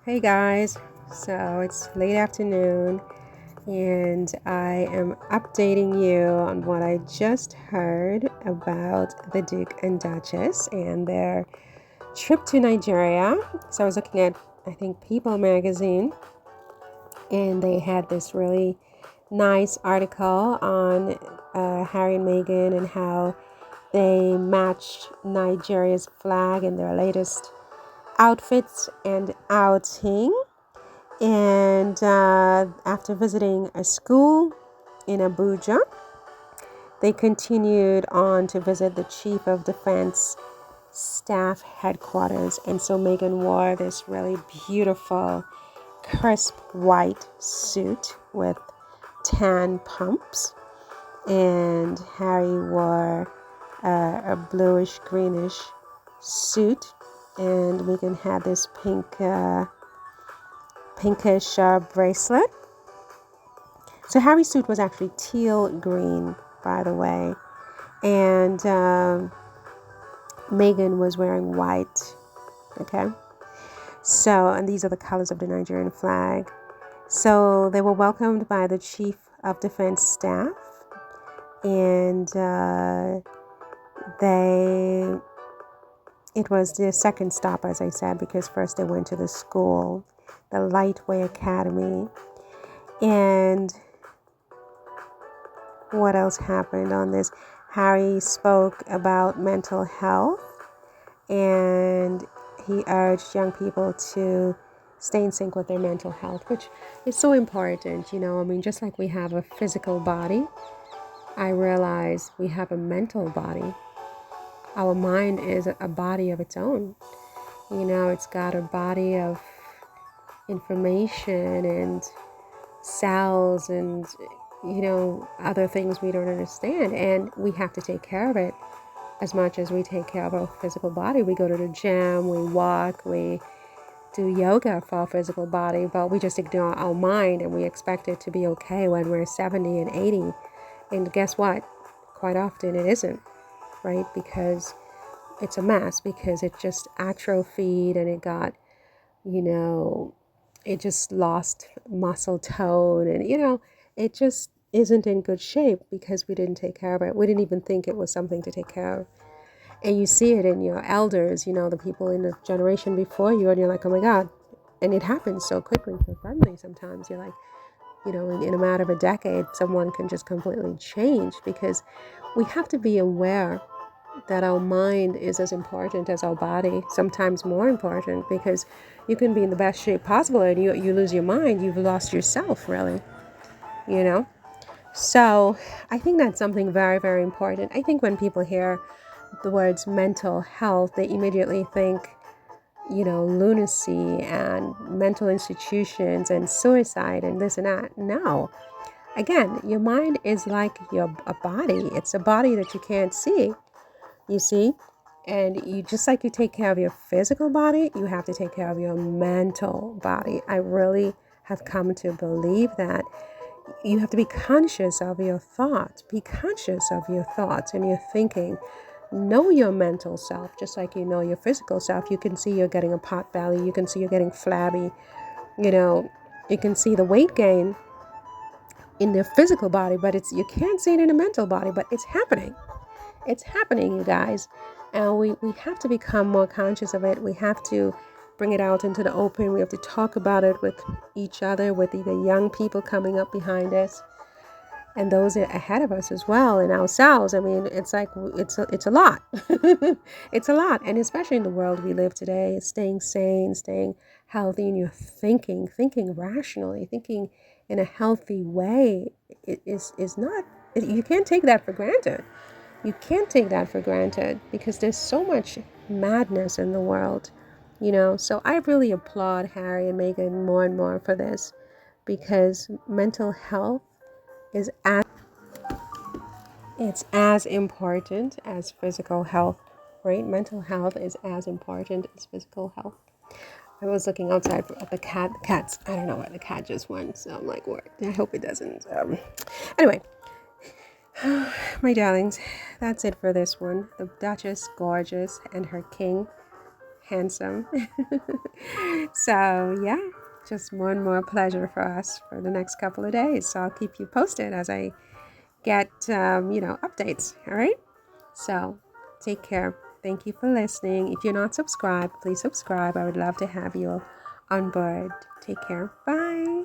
Hey guys, so it's late afternoon and I am updating you on what I just heard about the Duke and Duchess and their trip to Nigeria. So I was looking at, I think, People magazine, and they had this really nice article on Harry and Meghan and how they matched Nigeria's flag in their latest outfits and outing. And after visiting a school in Abuja, they continued on to visit the Chief of Defense Staff headquarters. And so Meghan wore this really beautiful, crisp white suit with tan pumps. And Harry wore a bluish greenish suit. And Meghan had this pinkish bracelet. So Harry's suit was actually teal green, by the way, and Meghan was wearing white. Okay, so and these are the colors of the Nigerian flag. So they were welcomed by the Chief of Defense Staff, and it was their second stop, as I said, because first they went to the school, the Lightway Academy, and what else happened on this? Harry spoke about mental health, and he urged young people to stay in sync with their mental health, which is so important. I mean, just like we have a physical body, I realize we have a mental body. Our mind is a body of its own. It's got a body of information and cells and other things we don't understand, and we have to take care of it as much as we take care of our physical body. We go to the gym, we walk, we do yoga for our physical body, but we just ignore our mind and we expect it to be okay when we're 70 and 80. And guess what? Quite often it isn't, right? Because it's a mess, because it just atrophied and it got, it just lost muscle tone, and it just isn't in good shape because we didn't take care of it. We didn't even think it was something to take care of. And you see it in your elders, the people in the generation before you, and you're like, oh my God. And it happens so quickly, so suddenly sometimes. You're like, in a matter of a decade, someone can just completely change, because we have to be aware that our mind is as important as our body, sometimes more important, because you can be in the best shape possible and you lose your mind, you've lost yourself, really, you know? So I think that's something very, very important. I think when people hear the words mental health, they immediately think, lunacy and mental institutions and suicide and this and that. No. Again, your mind is like a body. It's a body that you can't see, you see? And just like you take care of your physical body, you have to take care of your mental body. I really have come to believe that you have to be conscious of your thoughts. Be conscious of your thoughts and your thinking. Know your mental self, just like you know your physical self. You can see you're getting a pot belly. You can see you're getting flabby. You can see the weight gain in the physical body, but you can't see it in the mental body, but it's happening. It's happening, you guys. And we have to become more conscious of it. We have to bring it out into the open. We have to talk about it with each other, with the young people coming up behind us and those ahead of us as well, and ourselves. I mean, it's like it's a lot. It's a lot. And especially in the world we live today, staying sane, staying healthy in your thinking rationally, thinking in a healthy way is not, you can't take that for granted. You can't take that for granted, because there's so much madness in the world, So I really applaud Harry and Meghan more and more for this, because mental health is it's as important as physical health, right? Mental health is as important as physical health. I was looking outside at the cats. I don't know where the cat just went, so I'm like, what? I hope it doesn't. Anyway, my darlings, that's it for this one. The Duchess, gorgeous, and her king, handsome. So, yeah, just more and more pleasure for us for the next couple of days. So I'll keep you posted as I get, updates. All right. So take care. Thank you for listening. If you're not subscribed, please subscribe. I would love to have you on board. Take care. Bye.